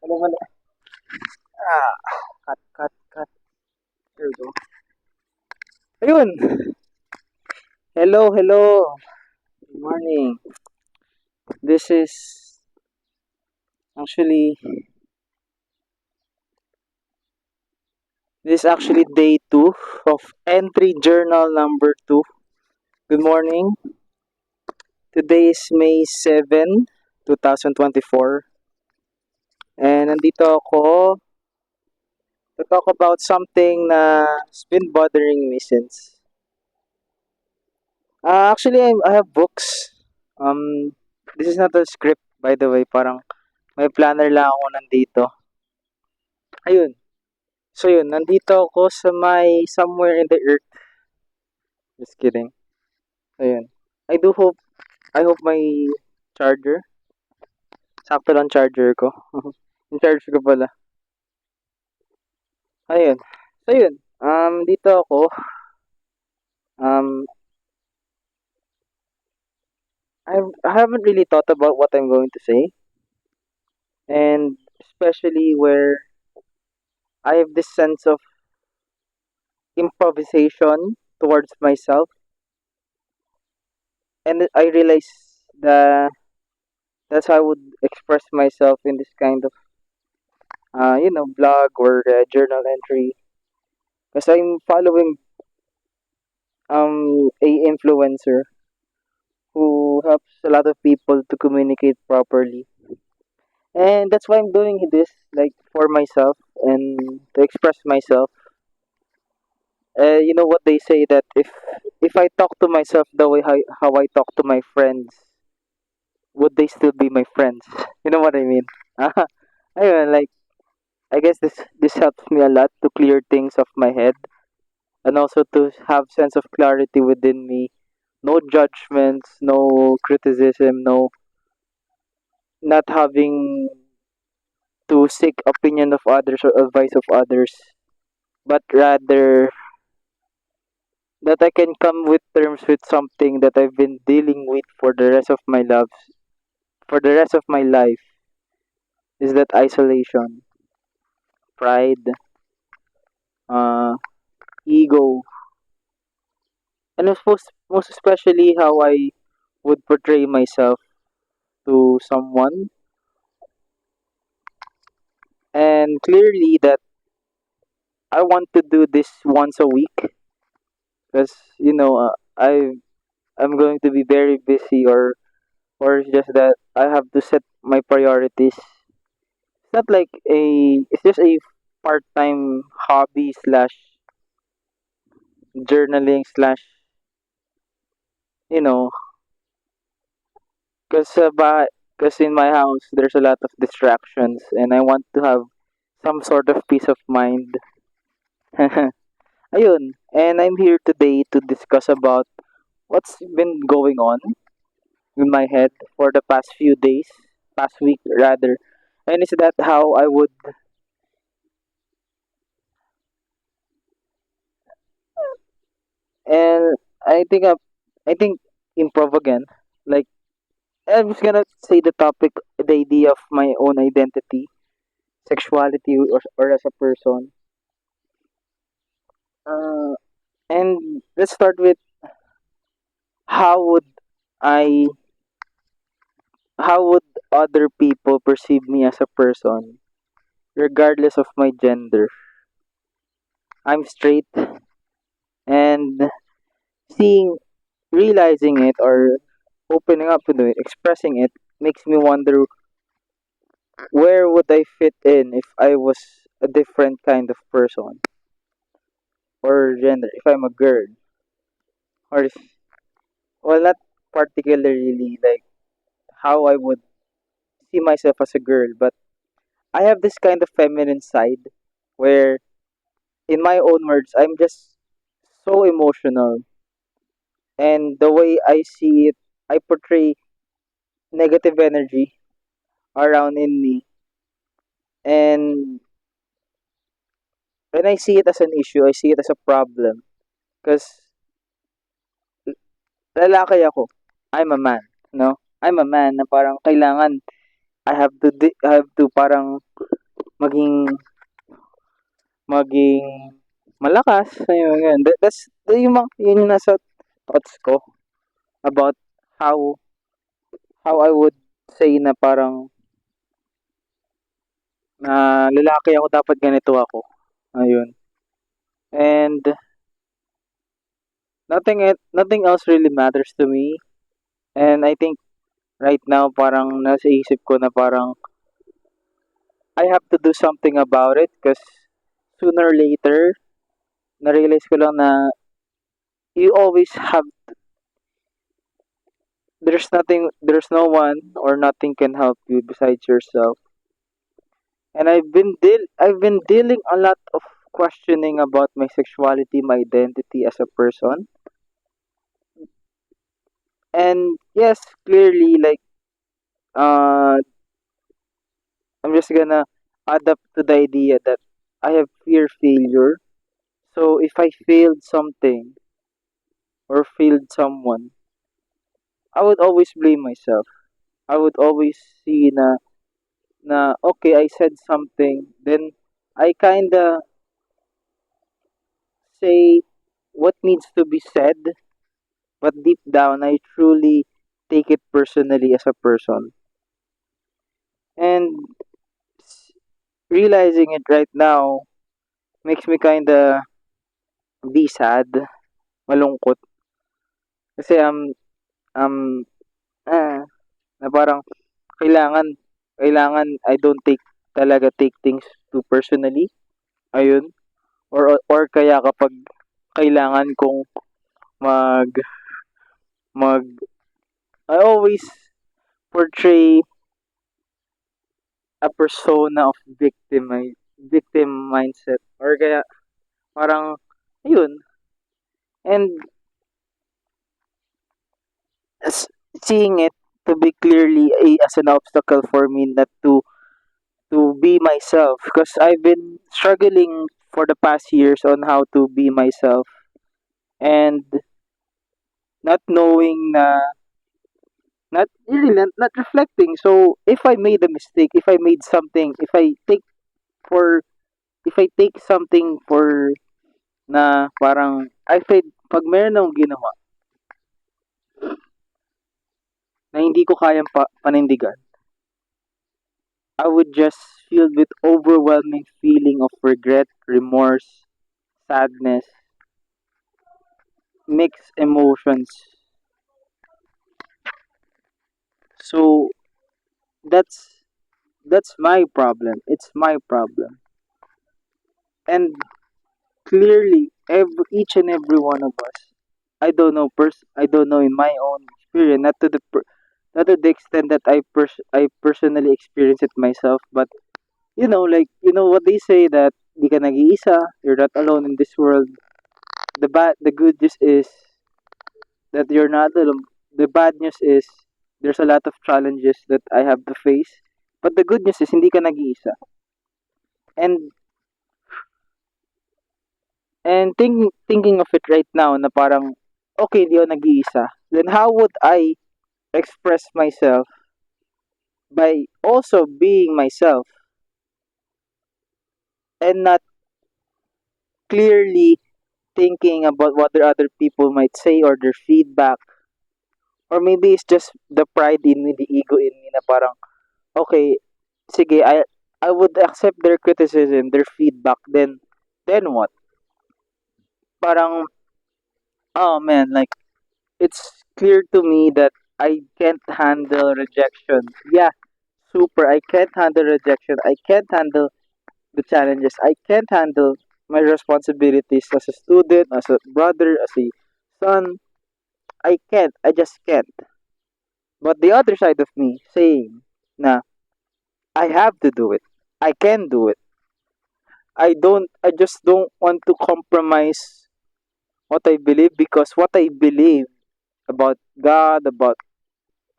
Mali, mali. Ah, cut, cut, cut. There we go. Ayun. Hello, hello. Good morning. This is actually this is actually day 2 of entry journal number 2. Good morning. Today is May 7, 2024. And nandito ako to talk about something na's been bothering me since. Actually, I have books. This is not a script, by the way. Parang may planner lang ako nandito. Ayun. So yun, nandito ako sa may somewhere in the earth. Just kidding. Ayun. I do hope, I hope my charger. Sakto lang charger ko. Yung charger ko pala. Ayun. So yun. Dito ako. Um, I haven't really thought about what I'm going to say. And especially where I have this sense of improvisation towards myself. And I realize that that's how I would express myself in this kind of blog or journal entry. Because I'm following a influencer who helps a lot of people to communicate properly, and that's why I'm doing this, like, for myself and to express myself. You know what they say, that if I talk to myself the way how I talk to my friends, would they still be my friends? You know what I mean? Ayun, like, I guess this helps me a lot to clear things off my head, and also to have sense of clarity within me. No judgments, no criticism, no, not having to seek opinion of others or advice of others, but rather that I can come with terms with something that I've been dealing with for the rest of my lives, for the rest of my life, is that isolation, pride, uh, ego, and most especially how I would portray myself to someone, and clearly that I want to do this once a week, because I'm going to be very busy, or it's just that I have to set my priorities. It's not like it's just a part-time hobby slash journaling slash, you know, because in my house there's a lot of distractions, and I want to have some sort of peace of mind. Ayun, and I'm here today to discuss about what's been going on in my head for the past few days, past week rather, and is that how I would, and I think improv again. Like, I'm just gonna say the topic, the idea of my own identity, sexuality, or as a person. Uh, and let's start with how would I, how would other people perceive me as a person, regardless of my gender. I'm straight, and seeing, realizing it, or opening up to it, expressing it, makes me wonder where would I fit in if I was a different kind of person or gender, if I'm a girl, or if, well, not particularly like how I would see myself as a girl, but I have this kind of feminine side where, in my own words, I'm just so emotional, and the way I see it, I portray negative energy around in me, and when I see it as an issue, I see it as a problem, because lalaki ako. I'm a man, no? I'm a man na parang kailangan I have to parang maging maging malakas, ayun, ganun. Yun yung nasa thoughts ko about how I would say na parang na lalaki ako, dapat ganito ako. Ayun. And nothing else really matters to me. And I think right now parang nasa isip ko na parang I have to do something about it because sooner or later na-realize ko lang na you always have there's no one or nothing can help you besides yourself. And I've been dealing a lot of questioning about my sexuality, my identity as a person. And yes, clearly, like, uh, I'm just gonna adapt to the idea that I have fear failure. So if I failed something or failed someone, I would always blame myself. I would always see na okay, I said something, then I kinda say what needs to be said, but deep down I truly take it personally as a person. And s- realizing it right now makes me kinda be sad, malungkot. Kasi um, ah, na parang kailangan, I don't take things too personally. Ayun. Or kaya kapag kailangan kong mag, mag, I always portray a persona of victim mindset. Or kaya parang, ayun. And as, seeing it to be clearly as an obstacle for me not to be myself because I've been struggling for the past years on how to be myself and not knowing na not really not reflecting. So if I made a mistake, if I made something, for if I take something for na parang I feel pag meron akong ginawa na hindi ko kayang panindigan, I would just feel with overwhelming feeling of regret, remorse, sadness, mixed emotions. So that's my problem. It's my problem. And clearly each and every one of us, I don't know in my own experience, not to the extent that I personally experience it myself, but like what they say, that di ka nag-iisa, you're not alone in this world. The good news is that you're not alone. The bad news is there's a lot of challenges that I have to face. But the good news is hindi ka nag-iisa. And thinking of it right now na parang okay, hindi ako nag-iisa. Then how would I express myself by also being myself and not clearly thinking about what the other people might say or their feedback, or maybe it's just the pride in me, the ego in me na parang okay, sige, I would accept their criticism, their feedback, then what? Parang oh man, like it's clear to me that I can't handle rejection. Yeah, super. I can't handle rejection. I can't handle the challenges. I can't handle my responsibilities as a student, as a brother, as a son. I can't. I just can't. But the other side of me saying, na, I have to do it. I can do it. I just don't want to compromise what I believe, because what I believe about God, about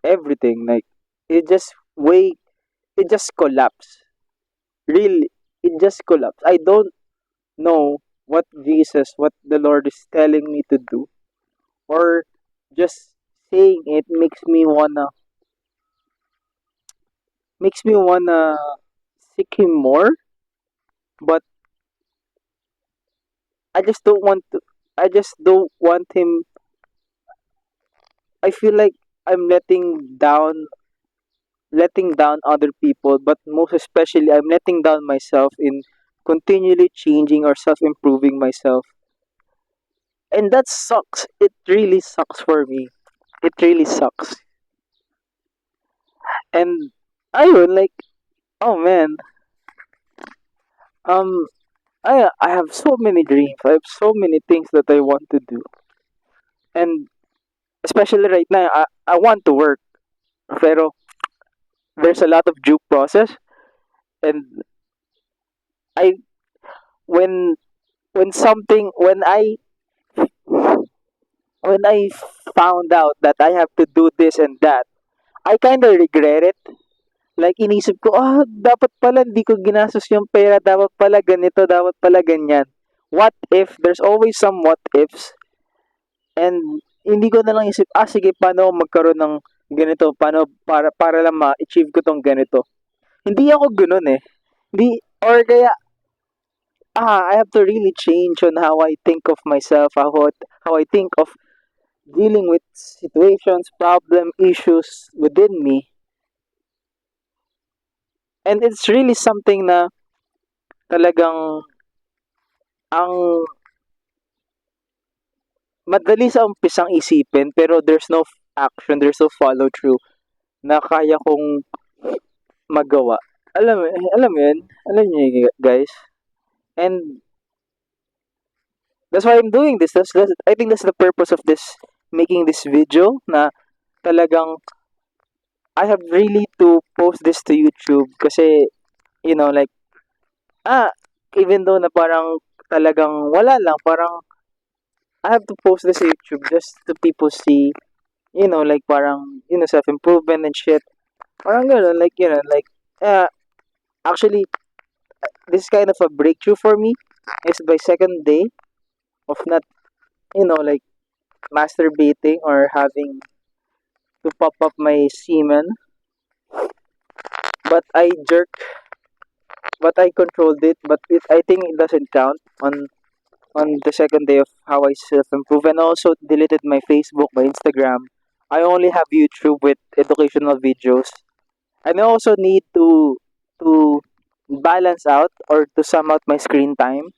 everything, like, it just way, it just collapsed. Really, it just collapsed. I don't know what the Lord is telling me to do, or just saying it makes me wanna seek Him more. but I just don't want to. I just don't want him. I feel like I'm letting down other people, but most especially, I'm letting down myself in continually changing or self improving myself. And that sucks. It really sucks for me. It really sucks. And ayun, like, oh man, um, I have so many dreams. I have so many things that I want to do. And especially right now, I want to work. Pero there's a lot of due process. And I, when, when something, when I found out that I have to do this and that, I kind of regret it. Like, inisip ko, dapat pala hindi ko ginastos yung pera, dapat pala ganito, dapat pala ganyan. What if? There's always some what ifs. And hindi ko na lang isip, sige, paano ako magkaroon ng ganito? Paano, para lang ma-achieve ko tong ganito? Hindi ako ganun eh. Hindi, or kaya, I have to really change on how I think of myself, how I think of dealing with situations, problem, issues within me. And it's really something na talagang ang madali sa umpisang isipin pero there's no action, there's no follow through na kaya kong magawa. Alam mo yun? Alam niyo guys? And that's why I'm doing this. I think that's the purpose of this, making this video na talagang I have really to post this to YouTube kasi, like, ah, even though na parang talagang wala lang, parang I have to post this to YouTube just to people see, like parang, self-improvement and shit. Parang gano'n, like, uh, actually, this is kind of a breakthrough for me. It's my second day of not, like, masturbating or having to pop up my semen. But I controlled it, but I think it doesn't count on the second day of how I self improve. And also deleted my Facebook, my Instagram. I only have YouTube with educational videos. And I also need to balance out or to sum out my screen time.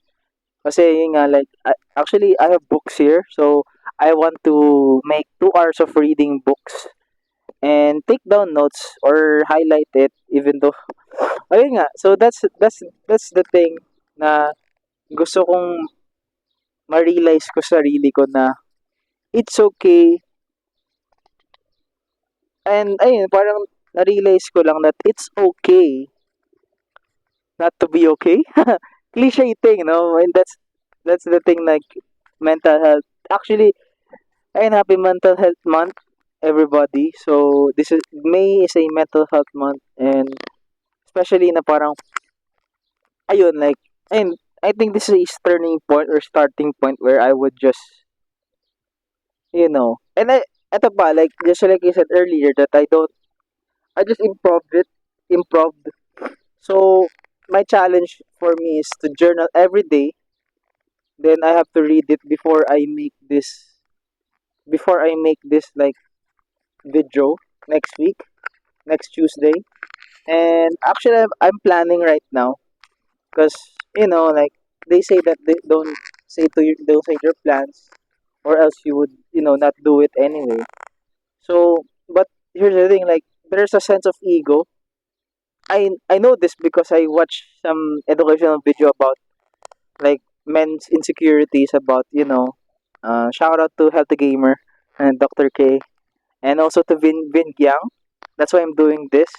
Kasi yun nga, like, actually, I have books here. So, I want to make 2 hours of reading books and take down notes or highlight it even though, ayun nga. So, that's the thing na gusto kong ma-realize ko sa sarili ko na it's okay. And, ayun, parang na-realize ko lang that it's okay not to be okay. Cliche thing, no? And that's the thing, like, mental health. Actually, ayun, happy mental health month, everybody. So this is May is a mental health month, and especially na parang ayun, like, and I think this is a turning point or starting point where I would just, and I eto pa, like, just like I said earlier, that I just improved. So my challenge for me is to journal every day. Then I have to read it before I make this, like, video next week, next Tuesday. And actually, I'm planning right now because, like, they say that they don't say your plans, or else you would, not do it anyway. So, but here's the thing, like, there's a sense of ego. I know this because I watched some educational video about, like, men's insecurities about, shout out to Healthy Gamer and Dr. K, and also to Vin Gyang. That's why I'm doing this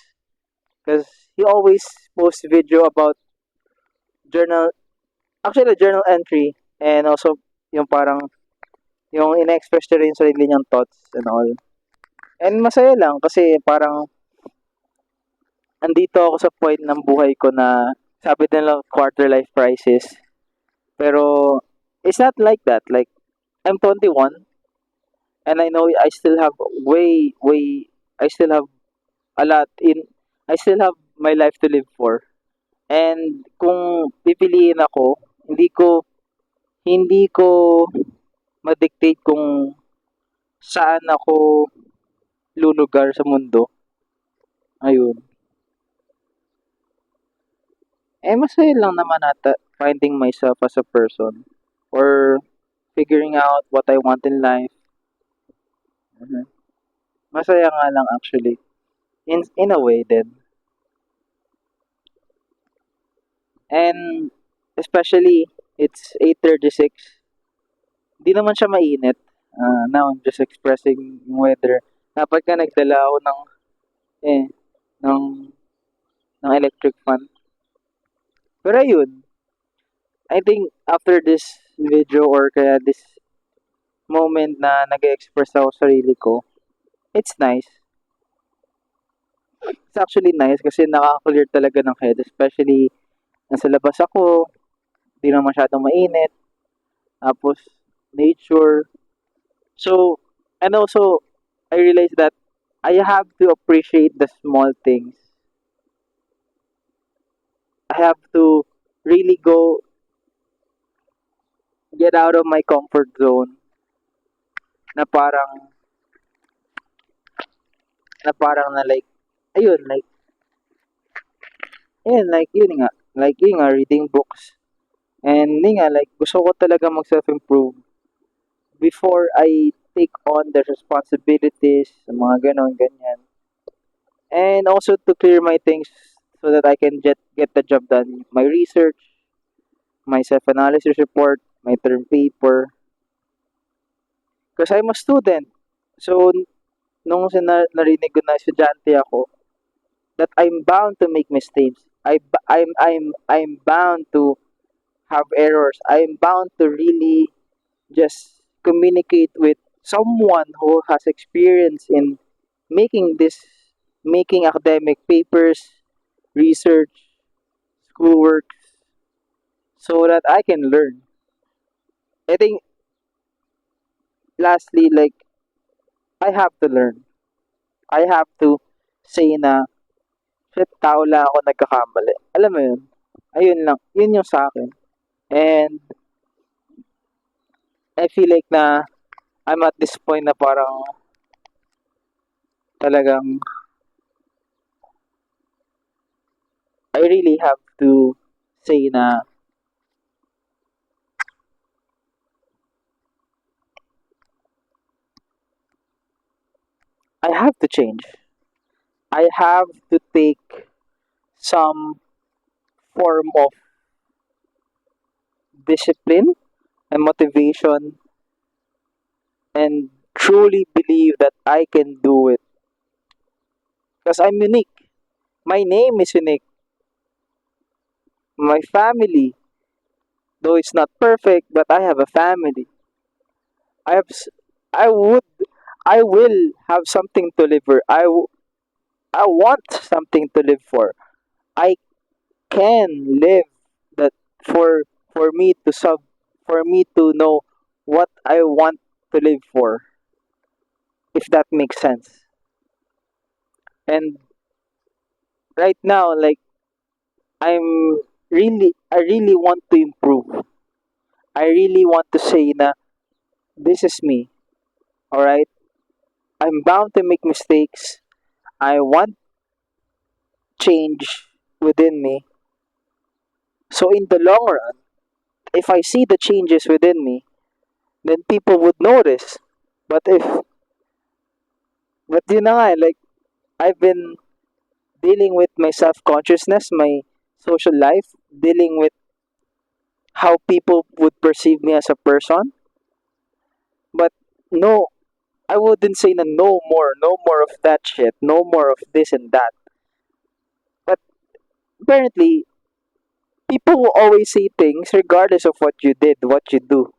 because he always posts video about journal, actually journal entry, and also yung parang yung ina-express niya rin yung sarili niyang thoughts and all. And masaya lang kasi parang andito ako sa point ng buhay ko na sabi nila quarter life crisis. Pero it's not like that. Like, I'm 21 and I know I still have I still have a lot in, I still have my life to live for. And kung pipiliin ako, hindi ko ma-dictate kung saan ako lulugar sa mundo. Ayun. Masaya lang naman ata finding myself as a person or figuring out what I want in life. Mhm. Masaya nga lang actually. In a way din. And especially, it's 8:36. Di naman siya mainit. Now, I'm just expressing yung weather. Dapat ka nagdala ako eh, ng, ng electric fan. Pero ayun, I think after this video or kaya this moment na nag-express ako sa sarili ko, it's nice. It's actually nice kasi nakaka-clear talaga ng head. Especially, nasa labas ako, di na masyadong mainit. Tapos, nature. So, and also, I realized that I have to appreciate the small things. I have to really go get out of my comfort zone na parang na like, ayun, yun nga. Like, yun nga, reading books. And yun nga, like, gusto ko talaga mag-self-improve before I take on the responsibilities, mga ganon, ganyan. And also to clear my things so that I can get the job done. My research, my self-analysis report, my term paper. Because I'm a student. So, narinig ko na estudyante ako, that I'm bound to make mistakes. I'm bound to have errors. I'm bound to really just communicate with someone who has experience in making this making academic papers, research, schoolwork, so that I can learn. I think lastly, like, I have to learn. I have to say na, shit, tao lang ako nagkakamali. Alam mo yun? Ayun lang. Yun yung sa akin. And I feel like na I'm at this point na parang talagang I really have to say na I have to change. I have to take some form of discipline and motivation and truly believe that I can do it. Because I'm unique. My name is unique. My family, though it's not perfect, but I have a family. I have, I would, I will have something to live for. I want something to live for. I can live that for for me to sub for me to know what I want to live for, if that makes sense. And right now, like, I really want to improve. I really want to say na this is me. All right, I'm bound to make mistakes. I want change within me. So in the long run, if I see the changes within me, then people would notice. But but yun na nga, like, I've been dealing with my self-consciousness, my social life, dealing with how people would perceive me as a person. But no, I wouldn't say na no more of that shit, no more of this and that. But apparently, people will always say things regardless of what you did, what you do.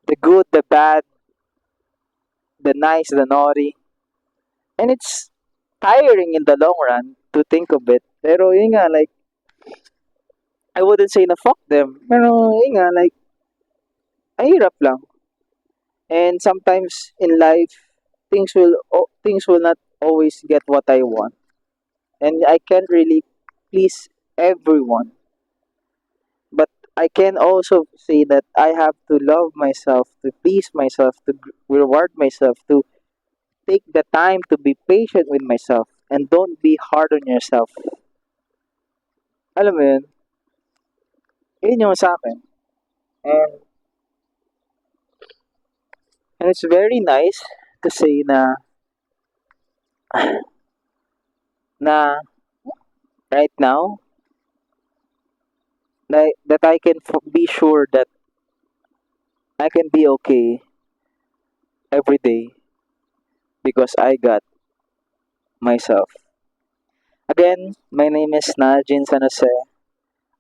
The good, the bad, the nice, the naughty. And it's tiring in the long run to think of it. Pero yun nga, like, I wouldn't say na fuck them. Pero yun nga, like, ang hirap lang. And sometimes in life, things will not always get what I want. And I can't really please everyone. But I can also say that I have to love myself, to please myself, to reward myself, to take the time to be patient with myself, and don't be hard on yourself. Alam mo yun? Yun yung sa akin. And, and it's very nice to say na right now, that I can be sure that I can be okay every day because I got myself. Again, my name is Najin San Jose,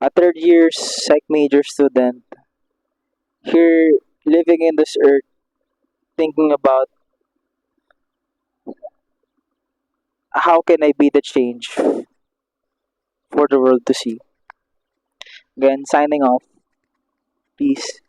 a third year psych major student here living in this earth, thinking about how can I be the change for the world to see. Again, signing off. Peace.